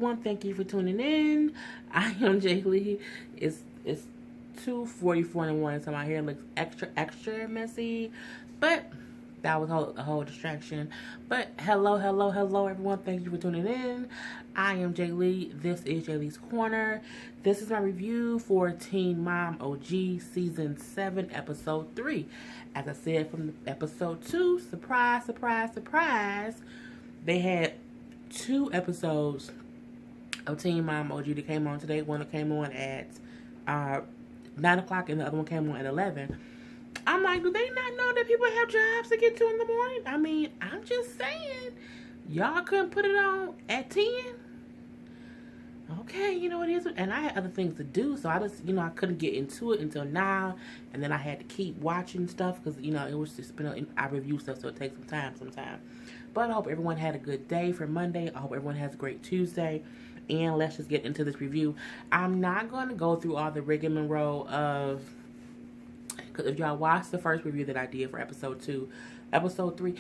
everyone. Thank you for tuning in. I am Jay Lee. It's 2:44 in the morning, so my hair looks extra messy, but that was a whole distraction. But hello, everyone. Thank you for tuning in. I am Jay Lee. This is Jay Lee's Corner. This is my review for Teen Mom OG Season 7, Episode 3. As I said from Episode 2, surprise, they had 2 episodes of Teen Mom OG that came on today. One that came on at 9 o'clock and the other one came on at 11. I'm like, do they not know that people have jobs to get to in the morning? I mean, I'm just saying, y'all couldn't put it on at 10? Okay, it is. And I had other things to do, so I just, I couldn't get into it until now. And then I had to keep watching stuff because, it was just, I review stuff, so it takes some time sometimes. But I hope everyone had a good day for Monday. I hope everyone has a great Tuesday. And let's just get into this review. I'm not going to go through all the rigmarole of... Because if y'all watched the first review that I did for Episode 2, Episode 3...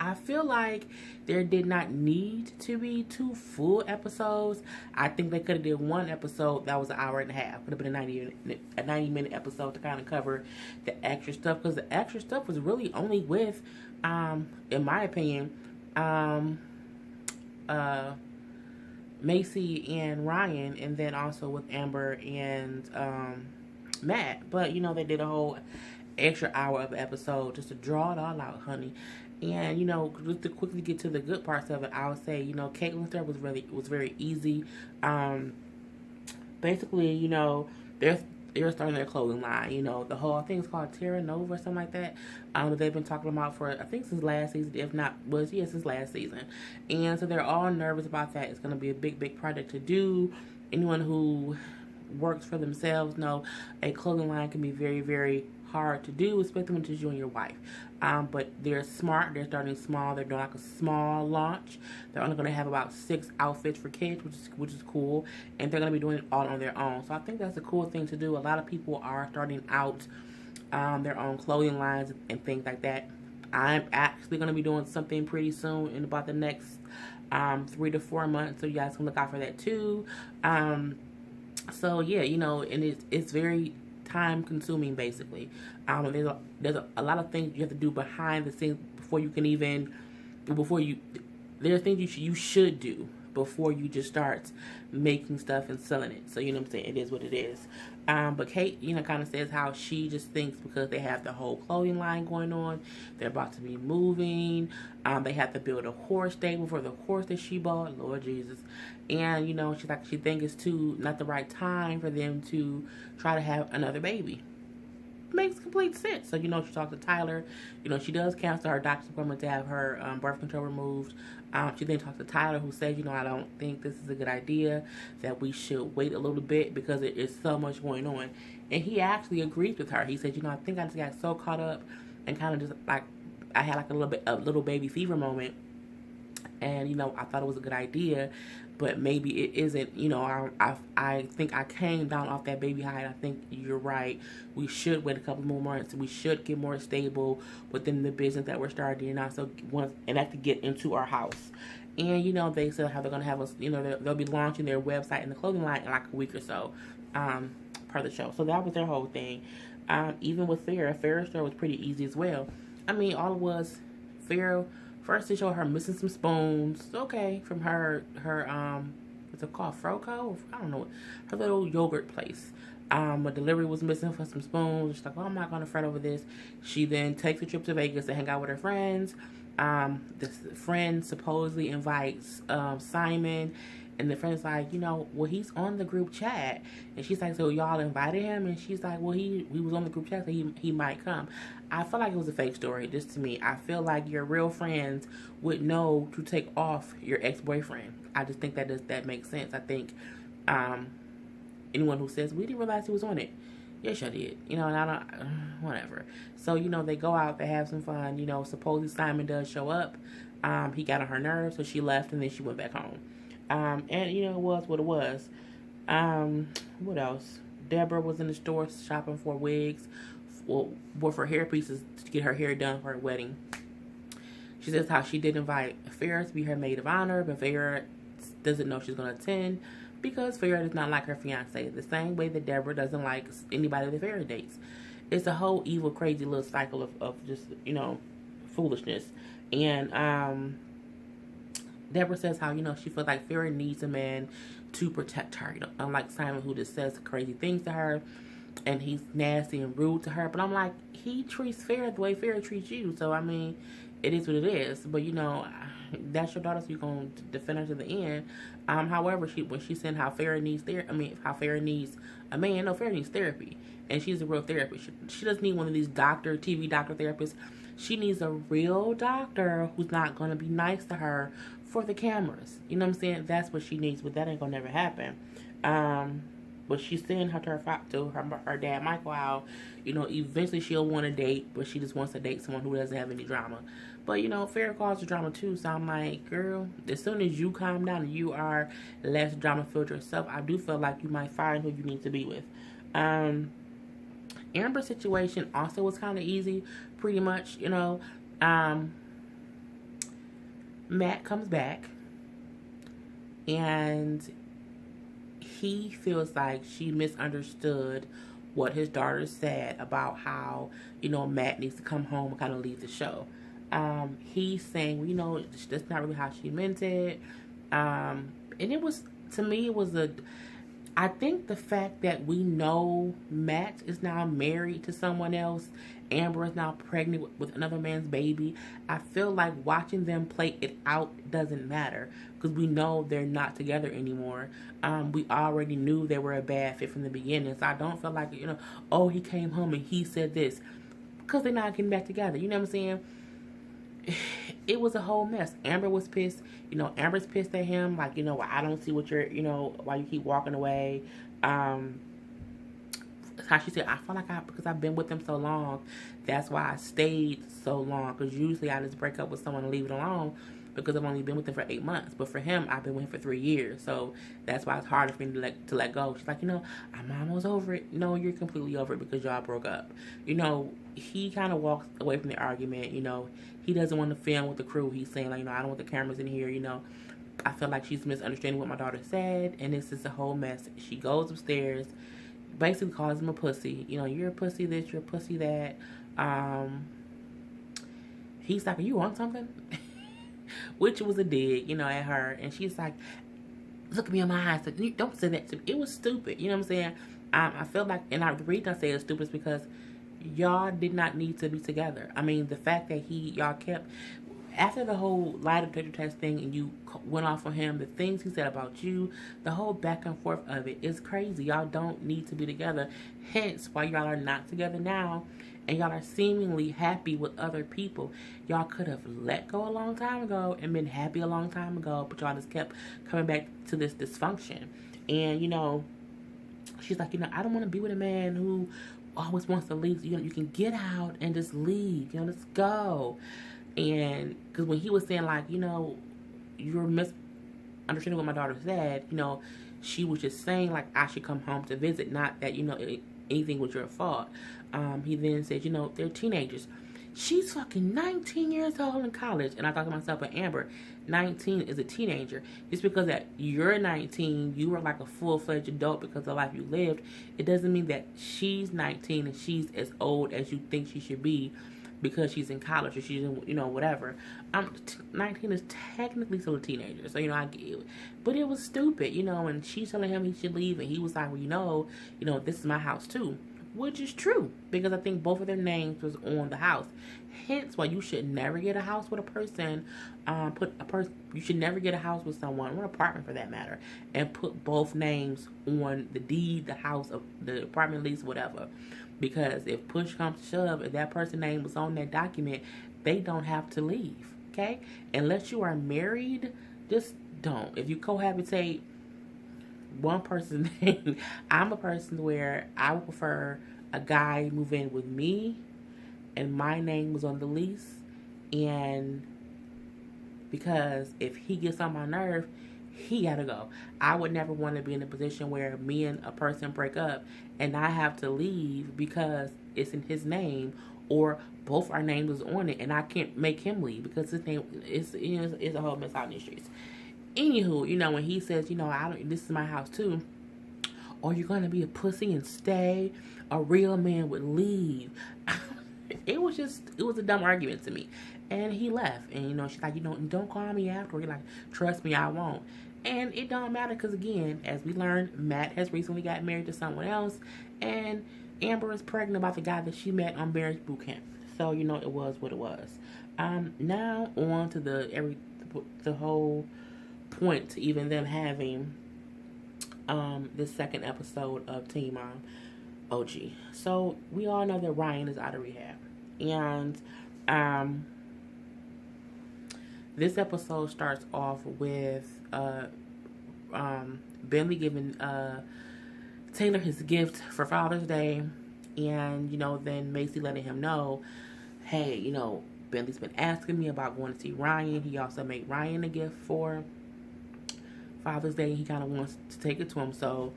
I feel like there did not need to be 2 full episodes. I think they could have did 1 episode that was an hour and a half. Could have been a 90-minute episode to kind of cover the extra stuff. Because the extra stuff was really only with, in my opinion, Macy and Ryan. And then also with Amber and Matt. But, they did a whole extra hour of an episode just to draw it all out, honey. And, just to quickly get to the good parts of it, I would say, Caitlin's story was very easy. Basically, they're starting their clothing line. The whole thing is called Terra Nova or something like that. They've been talking about for, I think, since last season, if not, since last season. And so they're all nervous about that. It's going to be a big project to do. Anyone who works for themselves know a clothing line can be very, very hard to do, especially when it's you and your wife. But they're smart. They're starting small. They're doing like a small launch. They're only going to have about 6 outfits for kids, which is cool. And they're going to be doing it all on their own. So I think that's a cool thing to do. A lot of people are starting out their own clothing lines and things like that. I'm actually going to be doing something pretty soon in about the next 3 to 4 months. So you guys can look out for that too. So yeah, and it's very time consuming basically. There's a lot of things you have to do behind the scenes there are things you should do before you just start making stuff and selling it. So what I'm saying, it is what it is. But Kate, kind of says how she just thinks because they have the whole clothing line going on, they're about to be moving, they have to build a horse stable for the horse that she bought, Lord Jesus. And, she thinks it's not the right time for them to try to have another baby. Makes complete sense. So, she talked to Tyler. She does cancel her doctor's appointment to have her birth control removed. She then talked to Tyler, who says, I don't think this is a good idea, that we should wait a little bit because it is so much going on. And he actually agrees with her. He said, I think I just got so caught up and kind of just like, I had like a little baby fever moment. And, I thought it was a good idea, but maybe it isn't. I think I came down off that baby high. I think you're right. We should wait a couple more months. We should get more stable within the business that we're starting, and also have to get into our house. And, they said how they're going to have us, they'll be launching their website and the clothing line in like a week or so, per the show. So that was their whole thing. Even with Farrah's story was pretty easy as well. I mean, all it was, Farrah, first they showed her missing some spoons, okay, from her what's it called, Froco? I don't know, her little yogurt place. A delivery was missing for some spoons. She's like, I'm not going to fret over this. She then takes a trip to Vegas to hang out with her friends. This friend supposedly invites Simon, and the friend's like, well, he's on the group chat. And she's like, so y'all invited him? And she's like, well, he was on the group chat, so he might come. I feel like it was a fake story, just to me. I feel like your real friends would know to take off your ex-boyfriend. I just think that makes sense. I think anyone who says, we didn't realize he was on it. Yes, I did. And I don't, whatever. So, they go out, they have some fun. Supposedly Simon does show up. He got on her nerves, so she left, and then she went back home. And, it was what it was. What else? Deborah was in the store shopping for wigs, for hair pieces to get her hair done for her wedding. She says how she did invite Farrah to be her maid of honor, but Farrah doesn't know she's going to attend because Farrah does not like her fiance. The same way that Deborah doesn't like anybody that Farrah dates. It's a whole evil, crazy little cycle of just, foolishness. And Deborah says how, she feels like Farrah needs a man to protect her. Unlike Simon, who just says crazy things to her and he's nasty and rude to her. But I'm like, he treats Farrah the way Farrah treats you. So, I mean, it is what it is. But, that's your daughter, so you're going to defend her to the end. However, when she said how Farrah needs how Farrah needs a man, no, Farrah needs therapy. And she's a real therapist. She doesn't need one of these TV doctor therapists. She needs a real doctor who's not going to be nice to her for the cameras. You know what I'm saying? That's what she needs, but that ain't going to never happen. But she's saying to her dad, Michael, how, eventually she'll want to date, but she just wants to date someone who doesn't have any drama. But, Farrah causes drama too, so I'm like, girl, as soon as you calm down and you are less drama-filled yourself, I do feel like you might find who you need to be with. Amber's situation also was kind of easy, pretty much, Matt comes back, and he feels like she misunderstood what his daughter said about how, Matt needs to come home and kind of leave the show. He's saying, that's not really how she meant it. And it was, to me, I think the fact that we know Matt is now married to someone else, Amber is now pregnant with another man's baby, I feel like watching them play it out doesn't matter because we know they're not together anymore. We already knew they were a bad fit from the beginning, so I don't feel like, he came home and he said this because they're not getting back together. You know what I'm saying? It was a whole mess. Amber was pissed. Amber's pissed at him. Like, I don't see what you're, why you keep walking away. How she said, I feel like because I've been with them so long, that's why I stayed so long. Because usually I just break up with someone and leave it alone because I've only been with them for 8 months. But for him, I've been with him for 3 years. So that's why it's harder for me to let go. She's like, I'm almost over it. No, you're completely over it because y'all broke up. He kind of walks away from the argument. He doesn't want to film with the crew. He's saying, like, I don't want the cameras in here. I feel like she's misunderstanding what my daughter said. And this is a whole mess. She goes upstairs, basically calls him a pussy. You're a pussy this, you're a pussy that. He's like, are you on something? Which was a dig, at her. And she's like, look at me in my eyes. Don't say that to me. It was stupid. You know what I'm saying? I feel like, and the reason I say it's stupid is because y'all did not need to be together. I mean, the fact that y'all kept, after the whole lie detector test thing and you went off on him, the things he said about you, the whole back and forth of it is crazy. Y'all don't need to be together. Hence why y'all are not together now and y'all are seemingly happy with other people. Y'all could have let go a long time ago and been happy a long time ago, but y'all just kept coming back to this dysfunction. And, she's like, I don't want to be with a man who always wants to leave. You can get out and just leave. Let's go. And because when he was saying, like, you're misunderstanding what my daughter said, she was just saying, like, I should come home to visit, not that, anything was your fault. He then said, they're teenagers. She's fucking 19 years old in college. And I thought to myself, but Amber, 19 is a teenager. Just because that you're 19, you were like a full-fledged adult because of the life you lived, it doesn't mean that she's 19 and she's as old as you think she should be because she's in college or she's in, whatever. 19 is technically still a teenager. So, I get it. But it was stupid, and she's telling him he should leave. And he was like, well, this is my house too. Which is true, because I think both of their names was on the house. Hence why you should never get a house with a person, you should never get a house with someone, or an apartment for that matter, and put both names on the deed, the house, of the apartment lease, whatever. Because if push comes to shove, if that person's name was on that document, they don't have to leave, okay? Unless you are married, just don't. If you cohabitate, one person's name. I'm a person where I would prefer a guy move in with me and my name was on the lease, and because if he gets on my nerve, he gotta go. I would never want to be in a position where me and a person break up and I have to leave because it's in his name or both our names is on it and I can't make him leave because his name is a whole mess out in the streets. Anywho, when he says, I don't, this is my house too, or you're gonna be a pussy and stay, a real man would leave. It was a dumb argument to me. And he left. And, she's like, don't call me after. You're like, trust me, I won't. And it don't matter because, again, as we learned, Matt has recently got married to someone else. And Amber is pregnant about the guy that she met on marriage boot camp. So, it was what it was. Now on to the whole point to even them having this second episode of Teen Mom OG. So we all know that Ryan is out of rehab. And this episode starts off with Bentley giving Taylor his gift for Father's Day. And, then Macy letting him know, hey, Bentley's been asking me about going to see Ryan. He also made Ryan a gift for Father's Day. He kind of wants to take it to him. So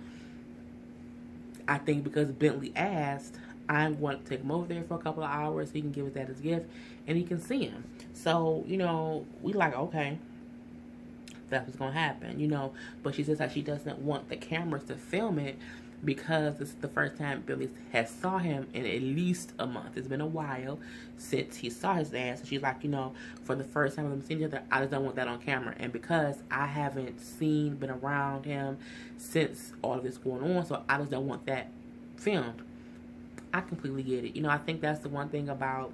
I think because Bentley asked, I'm going to take him over there for a couple of hours so he can give us that as a gift and he can see him. So, we like, okay, that's what's going to happen, But she says that she doesn't want the cameras to film it because this is the first time Billy has saw him in at least a month. It's been a while since he saw his dad. So she's like, for the first time of them seeing each other, I just don't want that on camera. And because I haven't been around him since all of this going on, so I just don't want that filmed. I completely get it. I think that's the one thing about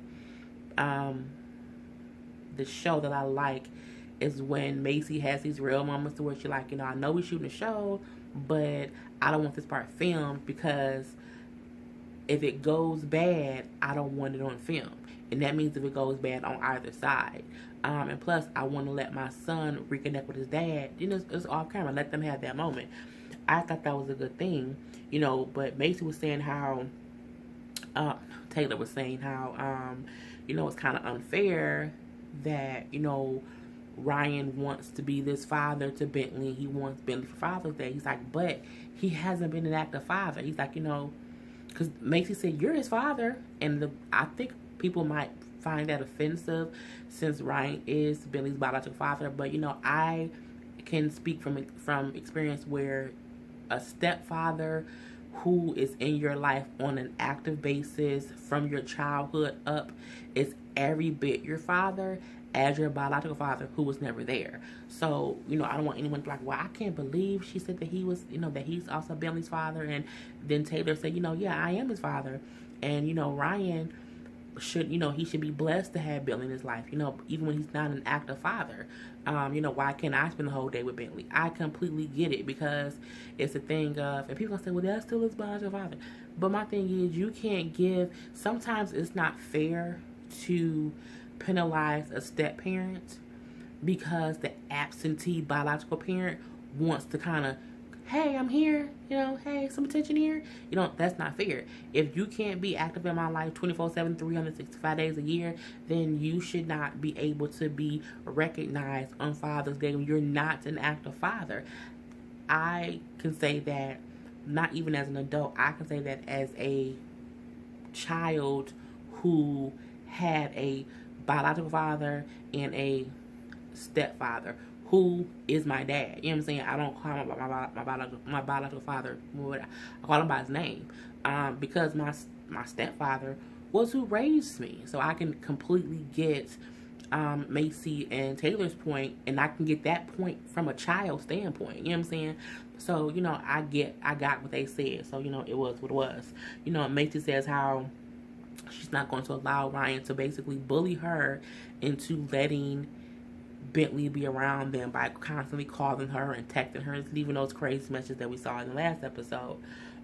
the show that I like is when Macy has these real moments to where she's like, I know we're shooting a show, but I don't want this part filmed because if it goes bad, I don't want it on film. And that means if it goes bad on either side. And plus, I want to let my son reconnect with his dad. It's off camera. Let them have that moment. I thought that was a good thing. But Macy was saying how, Taylor was saying how, it's kind of unfair that, Ryan wants to be this father to Bentley. He wants Bentley for Father's Day. He's like, but he hasn't been an active father. He's like, because Macy said, you're his father. And I think people might find that offensive since Ryan is Bentley's biological father. But, I can speak from experience where a stepfather who is in your life on an active basis from your childhood up is every bit your father as your biological father who was never there. So, I don't want anyone to be like, well, I can't believe she said that he was, that he's also Bentley's father. And then Taylor said, yeah, I am his father. And, Ryan should, he should be blessed to have Bentley in his life, even when he's not an active father. Why can't I spend the whole day with Bentley? I completely get it because it's a thing of, and people gonna say, well, that's still his biological father. But my thing is, you can't sometimes it's not fair to penalize a step parent because the absentee biological parent wants to kind of, hey, I'm here, hey, some attention here. That's not fair. If you can't be active in my life 24/7, 365 days a year, then you should not be able to be recognized on Father's Day when you're not an active father. I can say that, not even as an adult, I can say that as a child who had a biological father and a stepfather who is my dad. You know what I'm saying? I don't call him my biological father. I call him by his name because my stepfather was who raised me. So I can completely get Macy and Taylor's point, and I can get that point from a child standpoint. You know what I'm saying? So, I got what they said. So, it was what it was. Macy says how she's not going to allow Ryan to basically bully her into letting Bentley be around them by constantly calling her and texting her and leaving those crazy messages that we saw in the last episode.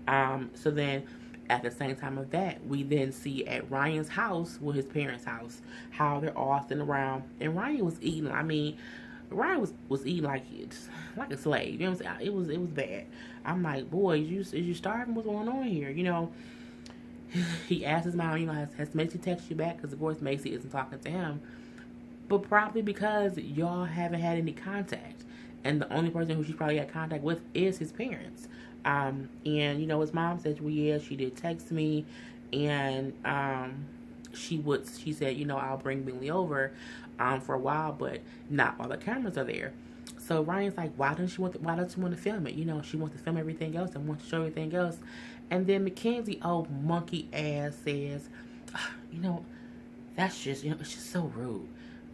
So then at the same time of that, we then see at Ryan's house, his parents' house, how they're all sitting around, and Ryan was eating. I mean, Ryan was eating like a slave. You know what I'm saying? It was bad. I'm like, boy, is you starving? What's going on here? He asked his mom, has Macy texted you back? Because, of course, Macy isn't talking to him. But probably because y'all haven't had any contact. And the only person who she probably had contact with is his parents. And, his mom said, well, yeah, she did text me. And she said, I'll bring Bentley over for a while, but not while the cameras are there. So Ryan's like, why doesn't she want to film it? You know, she wants to film everything else and wants to show everything else. And then Mackenzie, oh monkey ass, says, you know, that's just, you know, it's just so rude.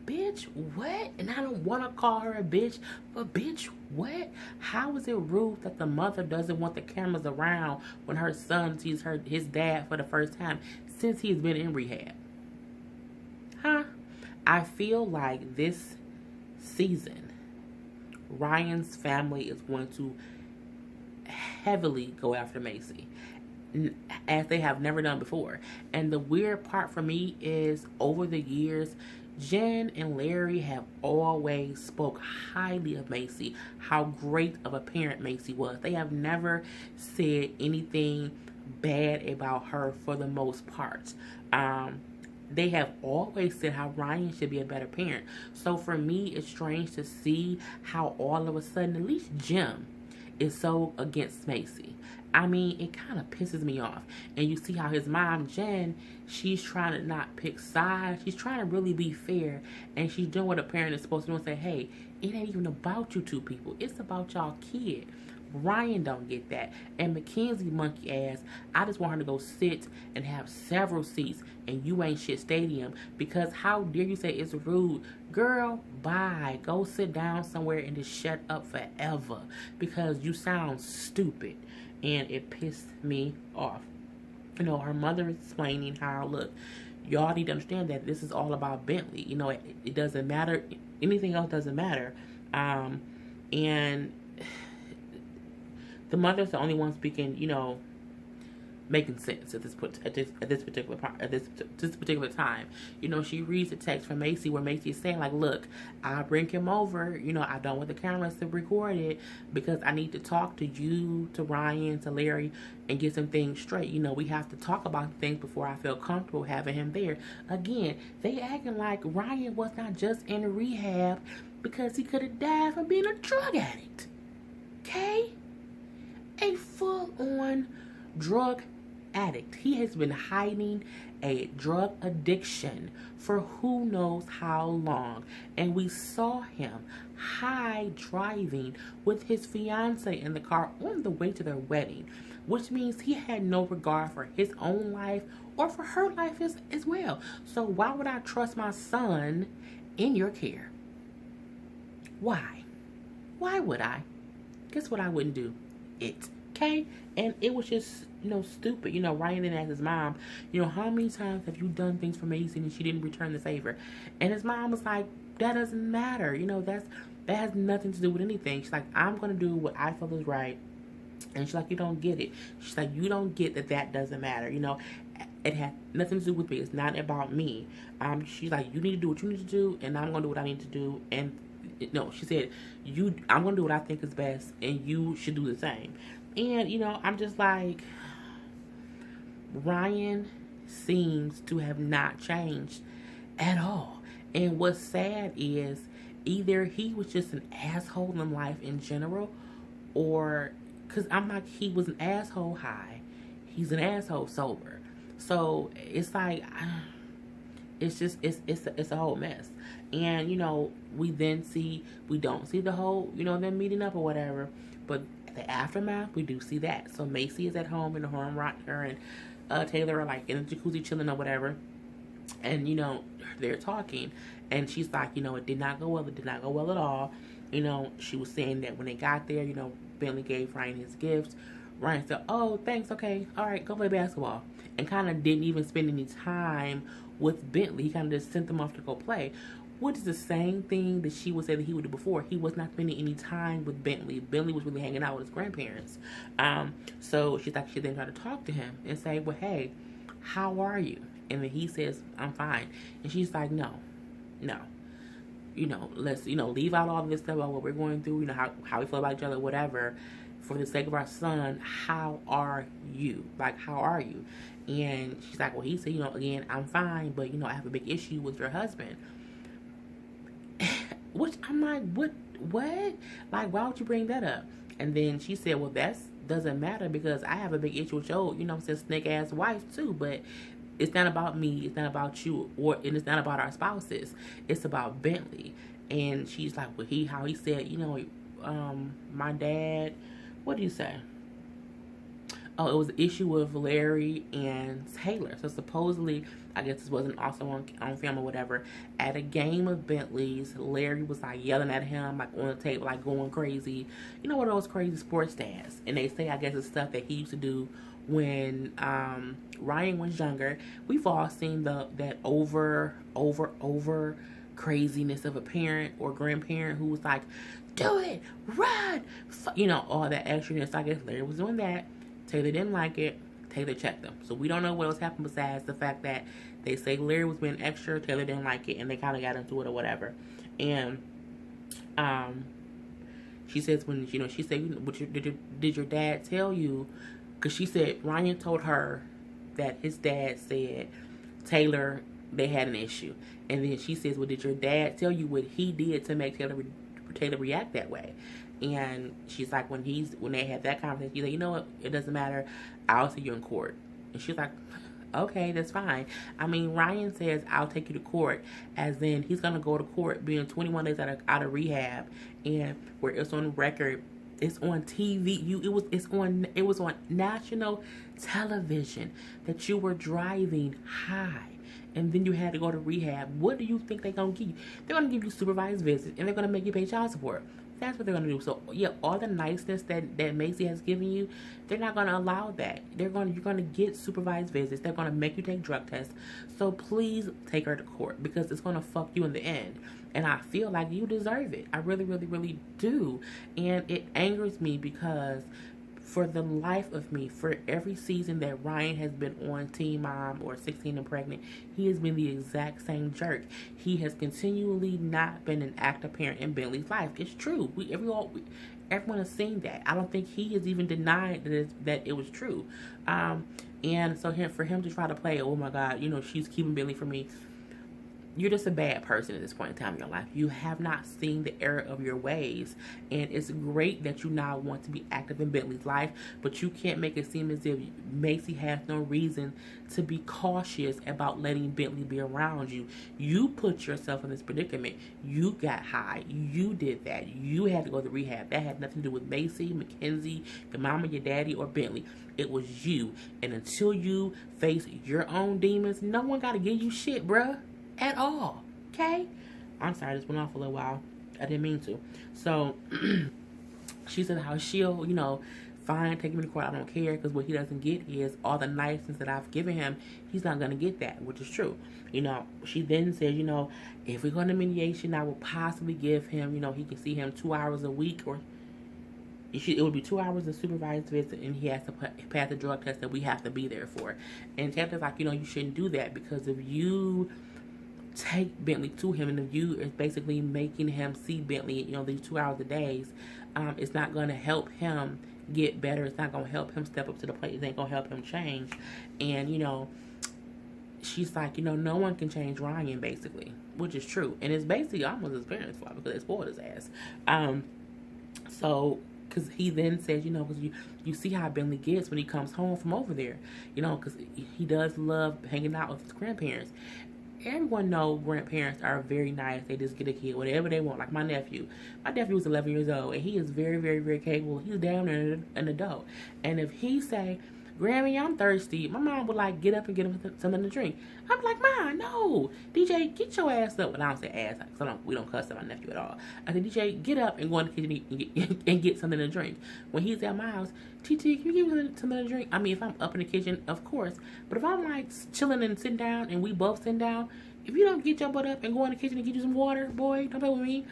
Bitch, what? And I don't want to call her a bitch, but bitch, what? How is it rude that the mother doesn't want the cameras around when her son sees his dad for the first time since he's been in rehab? Huh? I feel like this season, Ryan's family is going to heavily go after Macy, as they have never done before. And the weird part for me is, over the years, Jen and Larry have always spoke highly of Macy, how great of a parent Macy was. They have never said anything bad about her for the most part. They have always said how Ryan should be a better parent. So for me, it's strange to see how all of a sudden, at least Jim is so against Macy. I mean, it kind of pisses me off. And you see how his mom, Jen, she's trying to not pick sides. She's trying to really be fair. And she's doing what a parent is supposed to do and say, hey, it ain't even about you two people. It's about y'all kid. Ryan don't get that. And Mackenzie, monkey ass, I just want her to go sit and have several seats and you ain't shit stadium, because how dare you say it's rude? Girl, bye. Go sit down somewhere and just shut up forever, because you sound stupid. And it pissed me off. You know, her mother is explaining how, look, y'all need to understand that this is all about Bentley. You know, it doesn't matter. Anything else doesn't matter. And the mother's the only one speaking, you know, making sense at this particular time. You know, she reads a text from Macy where Macy is saying, like, look, I'll bring him over. You know, I don't want the cameras to record it because I need to talk to you, to Ryan, to Larry, and get some things straight. You know, we have to talk about things before I feel comfortable having him there. Again, they acting like Ryan was not just in rehab because he could have died from being a drug addict. Okay? A full-on drug addict. He has been hiding a drug addiction for who knows how long. And we saw him high driving with his fiance in the car on the way to their wedding, which means he had no regard for his own life or for her life as well. So why would I trust my son in your care? Why? Why would I? Guess what I wouldn't do? It. Okay? And it was just, you know, stupid. You know, Ryan didn't ask his mom, you know, how many times have you done things for Macy and she didn't return the favor? And his mom was like, that doesn't matter. You know, that has nothing to do with anything. She's like, I'm going to do what I feel is right. And she's like, you don't get it. She's like, you don't get that doesn't matter. You know, it had nothing to do with me. It's not about me. She's like, you need to do what you need to do, and I'm going to do what I need to do. And no, she said, I'm going to do what I think is best, and you should do the same. And, you know, I'm just like, Ryan seems to have not changed at all. And what's sad is either he was just an asshole in life in general, or, because I'm like, he was an asshole high, he's an asshole sober. So it's like, it's just, it's a whole mess. And, you know, we don't see the whole, you know, them meeting up or whatever, but the aftermath, we do see that. So Macy is at home in the home, her and Taylor are like in the jacuzzi chilling or whatever, and, you know, they're talking, and she's like, you know, it did not go well at all. You know, she was saying that when they got there, you know, Bentley gave Ryan his gifts. Ryan said, oh, thanks, okay, all right, go play basketball, and kind of didn't even spend any time with Bentley. He kind of just sent them off to go play, which is the same thing that she would say that he would do before. He was not spending any time with Bentley. Bentley was really hanging out with his grandparents. So she's like, she then tried to talk to him and say, well, hey, how are you? And then he says, I'm fine. And she's like, no. You know, let's, you know, leave out all of this stuff about what we're going through, you know, how we feel about each other, whatever. For the sake of our son, how are you? Like, how are you? And she's like, well, he said, you know, again, I'm fine, but, you know, I have a big issue with your husband. Which I'm like, what? Like, why would you bring that up? And then she said, well, that doesn't matter because I have a big issue with your, you know, snake ass wife too. But it's not about me. It's not about you, and it's not about our spouses. It's about Bentley. And she's like, well, how he said, my dad, what did he say? Oh, it was an issue with Larry and Taylor. So supposedly, I guess this wasn't also on film or whatever. At a game of Bentley's, Larry was like yelling at him, like on the table, like going crazy. You know what those crazy sports dads? And they say, I guess it's stuff that he used to do when Ryan was younger. We've all seen that over craziness of a parent or grandparent who was like, do it, run, all that extraness. I guess Larry was doing that. Taylor didn't like it. Taylor checked them. So we don't know what else happened besides the fact that they say Larry was being extra, Taylor didn't like it, and they kind of got into it or whatever. And she says she said, did your dad tell you? Because she said Ryan told her that his dad said Taylor, they had an issue. And then she says, well, did your dad tell you what he did to make Taylor react that way? And she's like, when they had that conversation, he's like, you know what, it doesn't matter, I'll see you in court. And she's like, okay, that's fine. I mean, Ryan says, I'll take you to court, as in he's gonna go to court being 21 days out of rehab, and where it's on record, it's on TV. It was on national television that you were driving high, and then you had to go to rehab. What do you think they're gonna give you? They're gonna give you supervised visits, and they're gonna make you pay child support. That's what they're gonna do. So yeah, all the niceness that Macy has given you, they're not gonna allow that. You're gonna get supervised visits. They're gonna make you take drug tests. So please take her to court, because it's gonna fuck you in the end. And I feel like you deserve it. I really, really, really do. And it angers me because for the life of me, for every season that Ryan has been on Teen Mom or 16 and Pregnant, he has been the exact same jerk. He has continually not been an active parent in Bentley's life. It's true. Everyone has seen that. I don't think he has even denied that it was true. And so for him to try to play, oh my God, she's keeping Bentley from me. You're just a bad person at this point in time in your life. You have not seen the error of your ways. And it's great that you now want to be active in Bentley's life, but you can't make it seem as if Macy has no reason to be cautious about letting Bentley be around you. You put yourself in this predicament. You got high. You did that. You had to go to rehab. That had nothing to do with Macy, Mackenzie, your mama, your daddy, or Bentley. It was you. And until you face your own demons, no one got to give you shit, bruh. At all. Okay? I'm sorry, this went off a little while. I didn't mean to. So, she said how she'll, fine, take him to court. I don't care, because what he doesn't get is all the niceness that I've given him. He's not going to get that, which is true. She then said, if we go into mediation, I will possibly give him, he can see him 2 hours a week, or it would be 2 hours of supervised visit, and he has to pass a drug test that we have to be there for. And Taylor's like, you shouldn't do that, because if you take Bentley to him, and if you is basically making him see Bentley, these 2 hours a day, it's not going to help him get better. It's not going to help him step up to the plate. It ain't going to help him change. And, she's like, no one can change Ryan, basically, which is true. And it's basically almost his parents' fault, because they spoiled his ass. So, because he then says, because you see how Bentley gets when he comes home from over there, because he does love hanging out with his grandparents. Everyone knows grandparents are very nice. They just get a kid whatever they want. Like my nephew. My nephew was 11 years old, and he is very, very, very capable. He's down there an adult. And if he say, Grammy, I'm thirsty, my mom would get up and get him something to drink. I'm like, Mom, no. DJ, get your ass up. And I don't say ass, because we don't cuss at my nephew at all. I said, DJ, get up and go in the kitchen and get something to drink. When he's at my house, TT, can you give me something to drink? I mean, if I'm up in the kitchen, of course. But if I'm chilling and sitting down, and we both sitting down, if you don't get your butt up and go in the kitchen and get you some water, boy, don't play with me.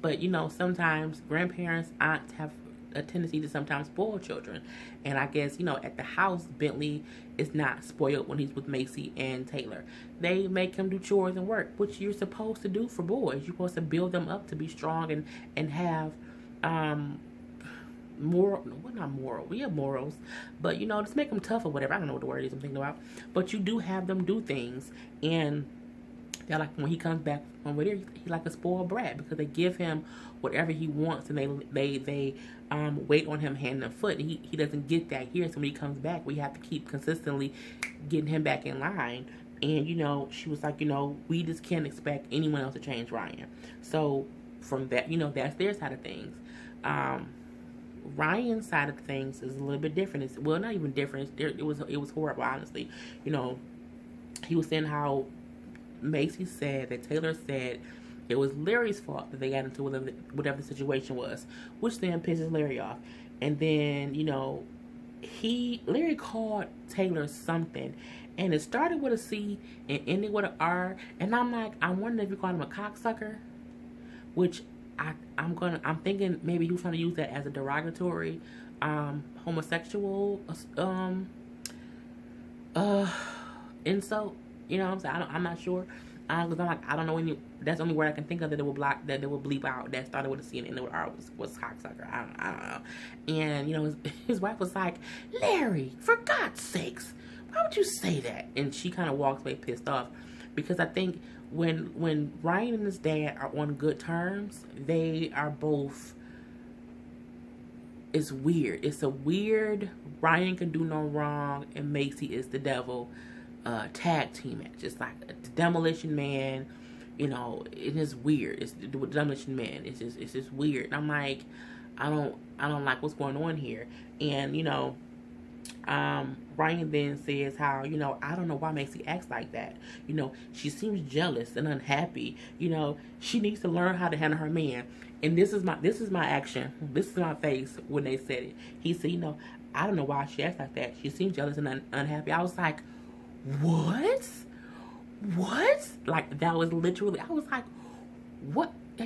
But, sometimes grandparents, aunts have a tendency to sometimes spoil children. And I guess, at the house, Bentley is not spoiled when he's with Macy and Taylor. They make him do chores and work, which you're supposed to do for boys. You're supposed to build them up to be strong and have we have morals, but just make them tough or whatever. I don't know what the word is I'm thinking about, but you do have them do things. And they're like, when he comes back from over there, he's like a spoiled brat, because they give him whatever he wants, and they wait on him hand and foot. And he doesn't get that here. So when he comes back, we have to keep consistently getting him back in line. And she was like, we just can't expect anyone else to change Ryan. So from that, that's their side of things. Ryan's side of things is a little bit different. It's, well, not even different. It was horrible, honestly. He was saying how Macy said that Taylor said it was Larry's fault that they got into whatever the situation was, which then pisses Larry off. And then, Larry called Taylor something, and it started with a C and ended with an R. And I'm like, I wonder if you call him a cocksucker, which I'm thinking maybe he was trying to use that as a derogatory, homosexual, insult. You know what I'm saying? I'm not sure. Because I'm like, I don't know any. That's the only word I can think of that it will bleep out. That started with a C and ended with R was cocksucker. I don't know. And his wife was like, Larry, for God's sakes, why would you say that? And she kind of walks away pissed off, because I think when Ryan and his dad are on good terms, they are both. It's weird. It's a weird Ryan can do no wrong and Macy is the devil. Tag team match. It's like the Demolition Man, it is weird. It's the Demolition Man. It's just weird. And I'm like, I don't like what's going on here. And Ryan then says how I don't know why Macy acts like that. She seems jealous and unhappy. She needs to learn how to handle her man. And this is my action. This is my face when they said it. He said, I don't know why she acts like that. She seems jealous and unhappy. I was like, what? Like, that was literally, I was like, what? Are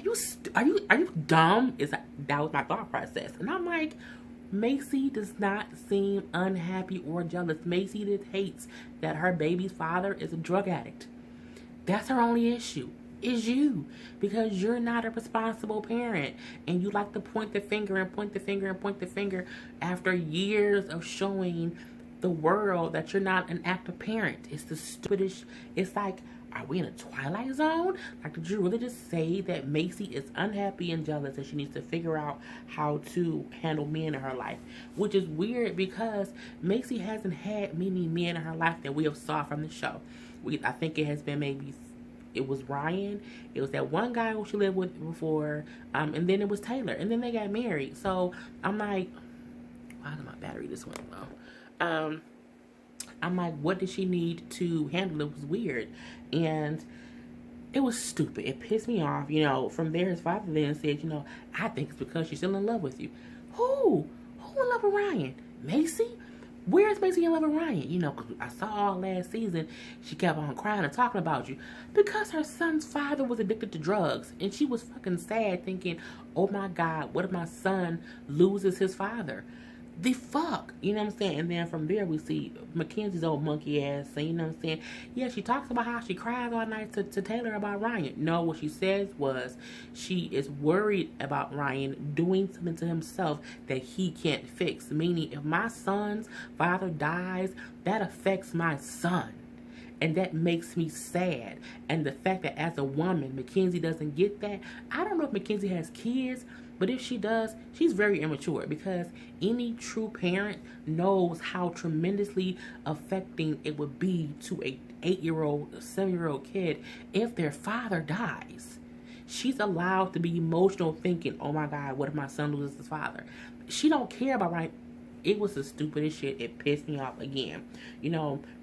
you dumb? That was my thought process. And I'm like, Macy does not seem unhappy or jealous. Macy just hates that her baby's father is a drug addict. That's her only issue. Is you, because you're not a responsible parent, and you like to point the finger after years of showing the world that you're not an active parent. It's the stupidest. It's like, are we in a Twilight Zone? Like, did you really just say that Macy is unhappy and jealous and she needs to figure out how to handle men in her life? Which is weird, because Macy hasn't had many men in her life that we have saw from the show. I think it has been it was Ryan, it was that one guy who she lived with before, and then it was Taylor, and then they got married. So I'm like, why did my battery this one low? I'm like, what did she need to handle? It was weird, and it was stupid. It pissed me off. From there, his father then said, I think it's because she's still in love with you. Who in love with Ryan? Macy? Where's Macy in love with Ryan? Cause I saw all last season, she kept on crying and talking about you because her son's father was addicted to drugs, and she was fucking sad, thinking, oh my God, what if my son loses his father? The fuck, you know what I'm saying? And then from there we see Mackenzie's old monkey ass saying, you know what I'm saying? Yeah, she talks about how she cries all night to Taylor about Ryan. No, what she says was she is worried about Ryan doing something to himself that he can't fix. Meaning, if my son's father dies, that affects my son. And that makes me sad. And the fact that as a woman, Mackenzie doesn't get that. I don't know if Mackenzie has kids, but if she does, she's very immature, because any true parent knows how tremendously affecting it would be to a 8-year-old, 7-year-old kid if their father dies. She's allowed to be emotional, thinking, oh my God, what if my son loses his father? She don't care about Ryan. It was the stupidest shit. It pissed me off again.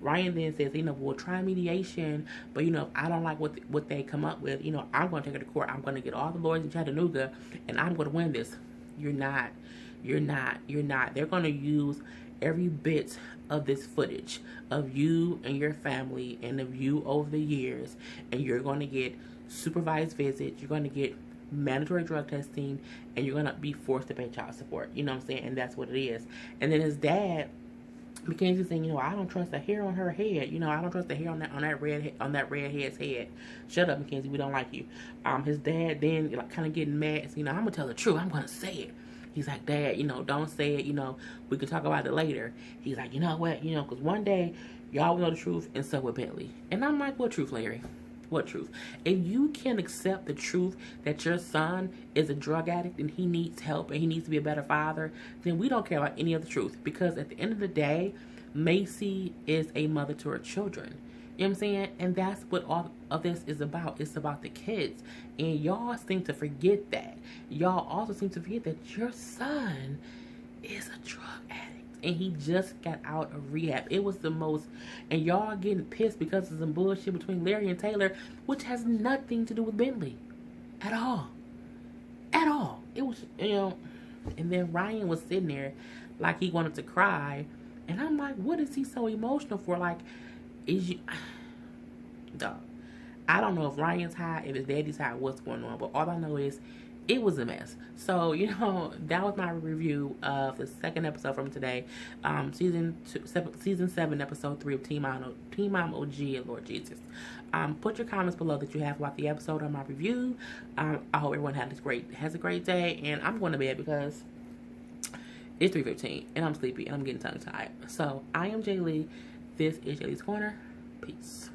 Ryan then says, we'll try mediation, but if I don't like what they come up with, I'm going to take her to court. I'm going to get all the lawyers in Chattanooga, and I'm going to win this. You're not. They're going to use every bit of this footage of you and your family and of you over the years, and you're going to get supervised visits. You're going to get mandatory drug testing, and you're gonna be forced to pay child support. You know what I'm saying? And that's what it is. And then his dad, Mackenzie, saying, I don't trust the hair on her head. I don't trust the hair on that redhead's head. Shut up, Mackenzie. We don't like you. His dad then kind of getting mad. So, I'm gonna tell the truth. I'm gonna say it. He's like, Dad, don't say it. We can talk about it later. He's like, you know what? Because one day y'all will know the truth, and so will Bentley. And I'm like, what truth, Larry? What truth? If you can accept the truth that your son is a drug addict and he needs help and he needs to be a better father, then we don't care about any of the truth. Because at the end of the day, Macy is a mother to her children. You know what I'm saying? And that's what all of this is about. It's about the kids. And y'all seem to forget that. Y'all also seem to forget that your son is a drug addict. And he just got out of rehab. It was the most... And y'all getting pissed because of some bullshit between Larry and Taylor, which has nothing to do with Bentley. At all. At all. It was, you know... And then Ryan was sitting there like he wanted to cry. And I'm like, what is he so emotional for? Like, is you... Dog. I don't know if Ryan's high, if his daddy's high, what's going on. But all I know is it was a mess. So, you know, that was my review of the second episode from today. Season 7, episode 3 of Teen Mom OG, Lord Jesus. Put your comments below that you have about the episode or my review. I hope everyone has a great day. And I'm going to bed because it's 3:15 and I'm sleepy and I'm getting tongue tied. So, I am Jay Lee. This is Jay Lee's Corner. Peace.